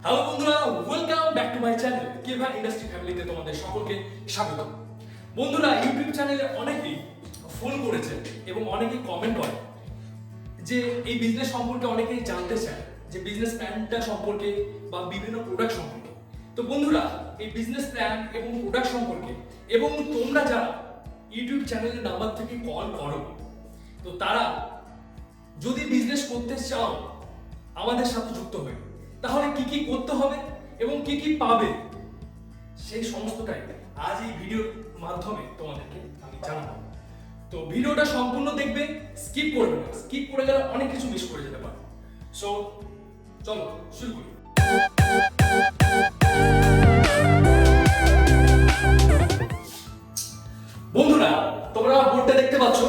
Hello বন্ধুরা, welcome back to my channel Keva industry ফ্যামিলিতে তোমাদের সকলকে স্বাগত। বন্ধুরা, ইউটিউব চ্যানেলে অনেকেই ফোন করেছে এবং অনেকেই কমেন্ট করে যে এই বিজনেস সম্পর্কে অনেকেই জানতে চায়, যে বিজনেস প্ল্যানটা সম্পর্কে বা বিভিন্ন প্রোডাক্ট সম্পর্কে। তো বন্ধুরা, এই বিজনেস প্ল্যান এবং প্রোডাক্ট সম্পর্কে এবং তোমরা যারা ইউটিউব চ্যানেলের নাম্বার থেকে কল করো, তো তারা যদি বিজনেস করতে চাও আমাদের সাথে যুক্ত হয়ে, তাহলে কি কি করতে হবে এবং কি কি পাবে সেই সমস্তটাই আজ এই ভিডিওর মাধ্যমে তোমাদেরকে আমি জানাবো। তো ভিডিওটা সম্পূর্ণ দেখবে, স্কিপ করবে না। স্কিপ করে গেলে অনেক কিছু মিস করে যেতে পারো। সো চলো শুরু করি। বন্ধুরা, তোমরা বোর্ডটা দেখতে পাচ্ছ।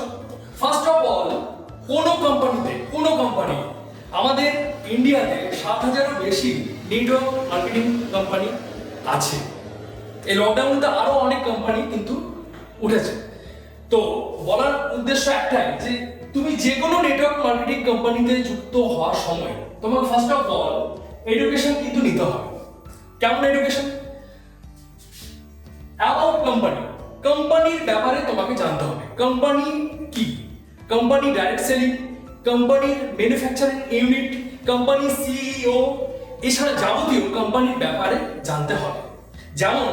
ফার্স্ট অফ অল, কোনো কোম্পানি আমাদের ইন্ডিয়াতে 7,000-এরও বেশি নেটওয়ার্ক মার্কেটিং কোম্পানি আছে। এই লকডাউনটা আরো অনেক কোম্পানি কিন্তু উঠেছে। তো বলার উদ্দেশ্য একটাই, যে তুমি যে কোনো নেটওয়ার্ক মার্কেটিং কোম্পানিতে যুক্ত হওয়ার সময় তোমার ফার্স্ট অফ অল এডুকেশন কিন্তু নিতে হবে। কেমন এডুকেশন? অ্যাবাউট কোম্পানির ব্যাপারে তোমাকে জানতে হবে। কোম্পানি কি, কোম্পানি ডাইরেক্ট সেলিং, কোম্পানির ম্যানুফ্যাকচারিং ইউনিট, কোম্পানি সিইও, এছাড়া যাবতীয় কোম্পানির ব্যাপারে জানতে হবে। যেমন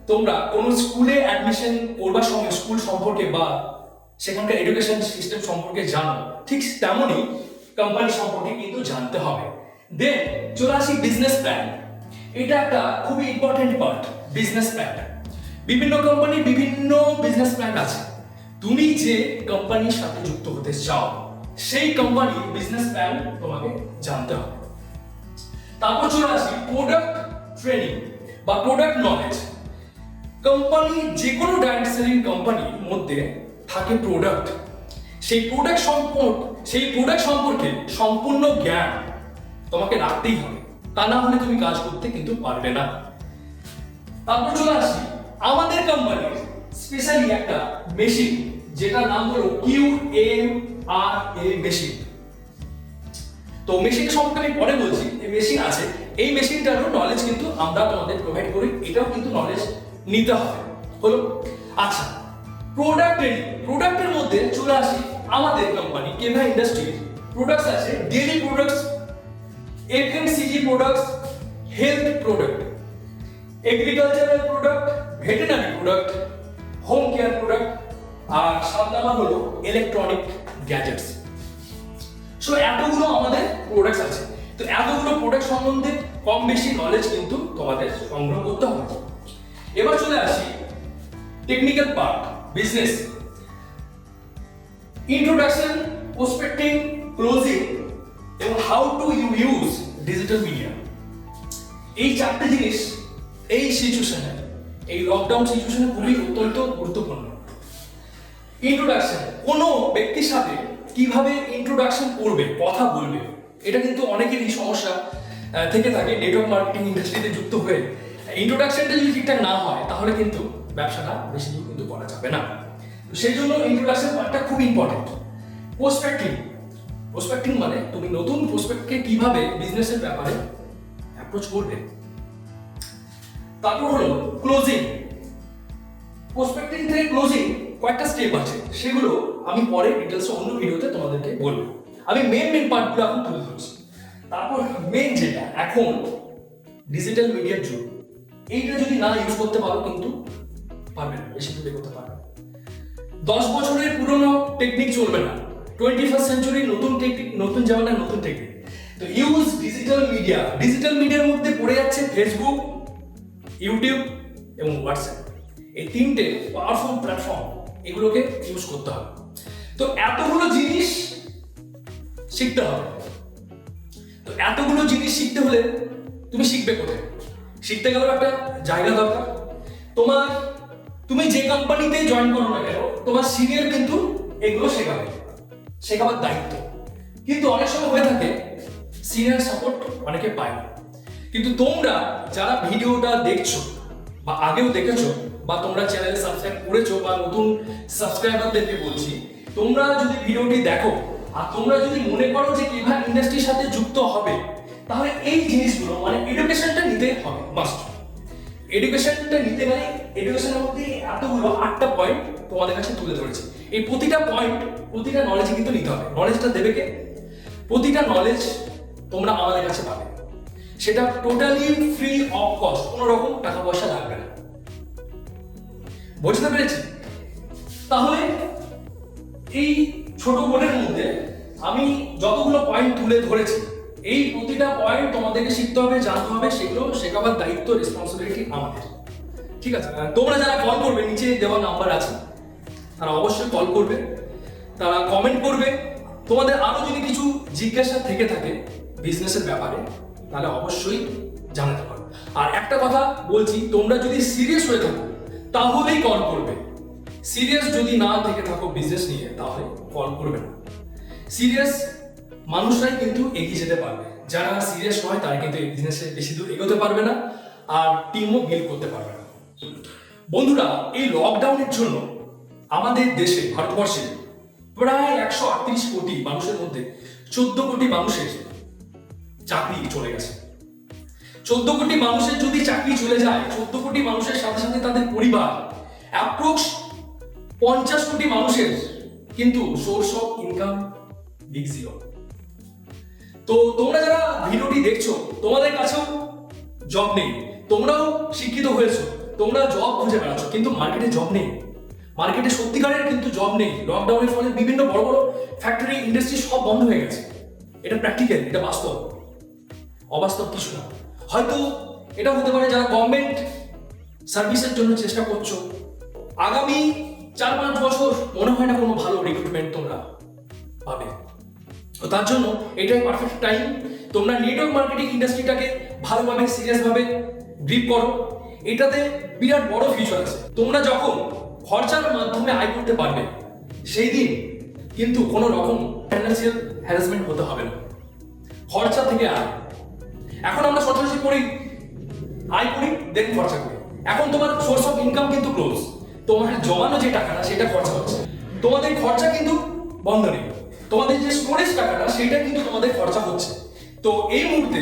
তোমরা কোনো স্কুলে অ্যাডমিশন করবার সময় স্কুল সম্পর্কে বা সেখানকার এডুকেশন সিস্টেম সম্পর্কে জানো, ঠিক তেমনই কোম্পানি সম্পর্কে কিন্তু জানতে হবে। দেন চলে আসি বিজনেস প্ল্যান। এটা একটা খুবই ইম্পর্টেন্ট পার্ট, বিজনেস প্ল্যান। বিভিন্ন কোম্পানির বিভিন্ন বিজনেস প্ল্যান আছে। তুমি যে কোম্পানির সাথে যুক্ত হতে চাও সেই কোম্পানির বিজনেস প্ল্যান তোমাকে জানতে হবে। তারপর চলে আসি প্রোডাক্ট ট্রেনিং বা প্রোডাক্ট নলেজ। কোম্পানি যে কোনো ডাইরেক্ট সেলিং কোম্পানির মধ্যে থাকে প্রোডাক্ট। সেই প্রোডাক্ট সম্পর্কে সম্পূর্ণ জ্ঞান তোমাকে রাখতেই হবে, তা না হলে তুমি কাজ করতে কিন্তু পারবে না। তারপর চলে আসি আমাদের কোম্পানির স্পেশালি একটা মেশিন, যেটার নাম হলো QMRA মেশিন। তো মেশিন সম্পর্কে আমি পরে বলছি। এই মেশিন আছে, এই মেশিনটারও নলেজ কিন্তু আমরা তোমাদের প্রোভাইড করি, এটাও কিন্তু নলেজ নিতে হবে। হলো আচ্ছা, প্রোডাক্ট ট্রেনিং। প্রোডাক্টের মধ্যে চলে আসি আমাদের কোম্পানি কেভা ইন্ডাস্ট্রির প্রোডাক্টস আছে। Daily products, FMCG products, health product, agricultural product, veterinary product, home care product, আর 7 নাম্বার হলো ইলেকট্রনিক গ্যাজেটস। সো এতগুলো আমাদের প্রোডাক্টস আছে। তো এতগুলো প্রোডাক্ট সম্বন্ধে কম বেশি নলেজ কিন্তু তোমাদের সংগ্রহ করতে হবে। এবার চলে আসি technical part, business introduction, prospecting, closing এবং how to use digital media. এই চারটে জিনিস এই সিচুয়েশনে, এই লকডাউন সিচুয়েশনে খুবই অত্যন্ত গুরুত্বপূর্ণ। ইন্ট্রোডাকশন, কোনো ব্যক্তির সাথে কিভাবে ইন্ট্রোডাকশন করবে, কথা বলবে, এটা কিন্তু অনেকেরই সমস্যা থেকে থাকে নেটওয়ার্ক মার্কেটিং ইন্ডাস্ট্রিতে যুক্ত হয়ে। ইন্ট্রোডাকশনটা যদি ঠিকঠাক না হয় তাহলে কিন্তু ব্যবসাটা বেশি দূর কিন্তু করা যাবে না। সেই জন্য ইন্ট্রোডাকশন পার্টটা খুব ইম্পর্টেন্ট। প্রসপেক্টিং মানে তুমি নতুন প্রসপেক্টকে কিভাবে বিজনেসের ব্যাপারে অ্যাপ্রোচ করবে। তারপর হলো ক্লোজিং। প্রসপেক্টিং থেকে ক্লোজিং কয়েকটা স্টেপ আছে, সেগুলো আমি পরে ডিটেলসে অন্য ভিডিওতে তোমাদেরকে বলবো। আমি মেন পার্টগুলো এখন তুলে ধরছি। তারপর মেন যেটা, এখন ডিজিটাল মিডিয়ার যুগ, এইটা যদি না ইউজ করতে পারো কিন্তু পারবে না, বেশি দূর এগোতে পারবে না। 10 বছরের পুরনো টেকনিক চলবে না। 21st সেঞ্চুরি নতুন টেকনিক, নতুন জামানার নতুন টেকনিক। তো ইউজ ডিজিটাল মিডিয়া। ডিজিটাল মিডিয়ার মধ্যে পড়ে যাচ্ছে ফেসবুক, ইউটিউব এবং হোয়াটসঅ্যাপ। এই তিনটে পাওয়ারফুল প্ল্যাটফর্ম, এগুলোকে ইউজ করতে হবে। তো এতগুলো জিনিস শিখতে হবে। তো এতগুলো জিনিস শিখতে হলে তুমি শিখবে কোথায়? শিখতে গেলেও একটা জায়গা দরকার। তুমি যে কোম্পানিতে জয়েন করো না কেন, তোমার সিনিয়র কিন্তু এগুলো শেখাবার দায়িত্ব। কিন্তু অনেক সময় হয়ে থাকে সিনিয়র সাপোর্ট অনেকে পায় না। কিন্তু তোমরা যারা ভিডিওটা দেখছো বা আগেও দেখেছো বা তোমরা চ্যানেলে সাবস্ক্রাইব করেছো, বা নতুন সাবস্ক্রাইবারদেরকে বলছি, তোমরা যদি ভিডিওটি দেখো আর তোমরা যদি মনে করো যে কেভা ইন্ডাস্ট্রির সাথে যুক্ত হবে, তাহলে এই জিনিসগুলো মানে এডুকেশন হবে মাস্ট। এডুকেশনটা নিতে গেলে এডুকেশনের মধ্যে এতগুলো 8টা পয়েন্ট তোমাদের কাছে তুলে ধরেছি। এই প্রতিটা পয়েন্ট প্রতিটা নলেজে কিন্তু নিতে হবে। নলেজটা দেবে কে? প্রতিটা নলেজ তোমরা আমাদের কাছে পাবে, সেটা টোটালি ফ্রি অফ কস্ট, কোনো রকম টাকা পয়সা লাগবে না। বুঝতে পেরেছি? তাহলে এই ছোট বোর্ডের মধ্যে আমি যতগুলো পয়েন্ট তুলে ধরেছি, এই প্রতিটা পয়েন্ট তোমাদেরকে শিখতে হবে, জানতে হবে, সেগুলো শেখাবার দায়িত্ব রেসপন্সিবিলিটি আমাদের। ঠিক আছে? তোমরা যারা কল করবে, নিচে দেওয়া নাম্বার আছে, তারা অবশ্যই কল করবে, তারা কমেন্ট করবে। তোমাদের আরো যদি কিছু জিজ্ঞাসা থেকে থাকে বিজনেসের ব্যাপারে, তাহলে অবশ্যই জানাতে পারো। আর একটা কথা বলছি, তোমরা যদি সিরিয়াস হয়ে থাকো তাহলেই কল করবে। সিরিয়াস যদি না থেকে থাকো বিজনেস নিয়ে, তাহলে কল করবে না। সিরিয়াস মানুষরাই কিন্তু এগিয়ে যেতে পারবে, যারা সিরিয়াস নয় তারা কিন্তু এই বিজনেসে বেশি দূর এগোতে পারবে না, আর টিমও বিল্ড করতে পারবে না। বন্ধুরা, এই লকডাউনের জন্য আমাদের দেশে, ভারতবর্ষে প্রায় 138 কোটি মানুষের মধ্যে 14 কোটি মানুষের চাকরি চলে গেছে। 14 কোটি মানুষের যদি চাকরি চলে যায়, 14 কোটি মানুষের সাথে সাথে তাদের পরিবার, অ্যাপ্রক্স 50 কোটি মানুষের কিন্তু source of income big zero. তো তোমরা যারা ভিডিওটি দেখছো, তোমাদের কাছেও জব নেই, তোমরাও শিক্ষিত হয়েছো, তোমরা জব খুঁজে বেড়াচ্ছ, কিন্তু মার্কেটে জব নেই, মার্কেটে সত্যিকারের কিন্তু জব নেই। লকডাউনের ফলে বিভিন্ন বড় বড় ফ্যাক্টরি, ইন্ডাস্ট্রি সব বন্ধ হয়ে গেছে। এটা প্র্যাকটিক্যাল, এটা বাস্তব, অবাস্তব কিছু না। হয়তো এটা হতে পারে যারা গভর্নমেন্ট সার্ভিসের জন্য চেষ্টা করছো, আগামী 4-5 বছর মনে হয় না কোনো ভালো রিক্রুটমেন্ট তোমরা পাবে। তো তার জন্য এটাই পারফেক্ট টাইম। তোমরা নেটওয়ার্ক মার্কেটিং ইন্ডাস্ট্রিটাকে ভালোভাবে সিরিয়াসভাবে গ্রিপ করো, এটাতে বিরাট বড় ফিউচার আছে। তোমরা যখন খরচার মাধ্যমে আয় করতে পারবে, সেই দিন কিন্তু কোনো রকম ফাইন্যান্সিয়াল হ্যারাসমেন্ট হতে হবে না। খরচা থেকে আয়, এখন আমরা সরাসরি করি, আয় করি দেন খরচা করি। এখন তোমার সোর্স অফ ইনকাম কিন্তু ক্লোজ, তোমার জমানো যে টাকাটা সেটা খরচা হচ্ছে, তোমাদের খরচা কিন্তু বন্ধ নেই। তোমাদের যে স্টোরেজ টাকাটা সেটা কিন্তু তোমাদের খরচা হচ্ছে। তো এই মুহূর্তে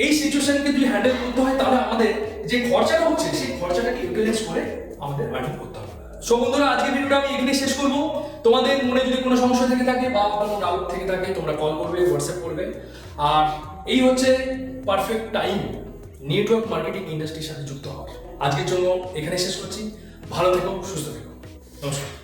এই সিচুয়েশনকে যদি হ্যান্ডেল করতে হয়, তাহলে আমাদের যে খরচাটা হচ্ছে সেই খরচাটাকে ইউটিলাইজ করে আমাদের আর্নিং করতে হবে। সো বন্ধুরা, আজকের ভিডিওটা আমি এখানে শেষ করব। তোমাদের মনে যদি কোনো সমস্যা থেকে থাকে বা কোনো ডাউট থেকে থাকে, তোমরা কল করবে, হোয়াটসঅ্যাপ করবে। আর এই হচ্ছে পারফেক্ট টাইম নেটওয়ার্ক মার্কেটিং ইন্ডাস্ট্রির সাথে যুক্ত হওয়ার। আজকের জন্য এখানে শেষ করছি। ভালো থেকো, সুস্থ থেকো, নমস্কার।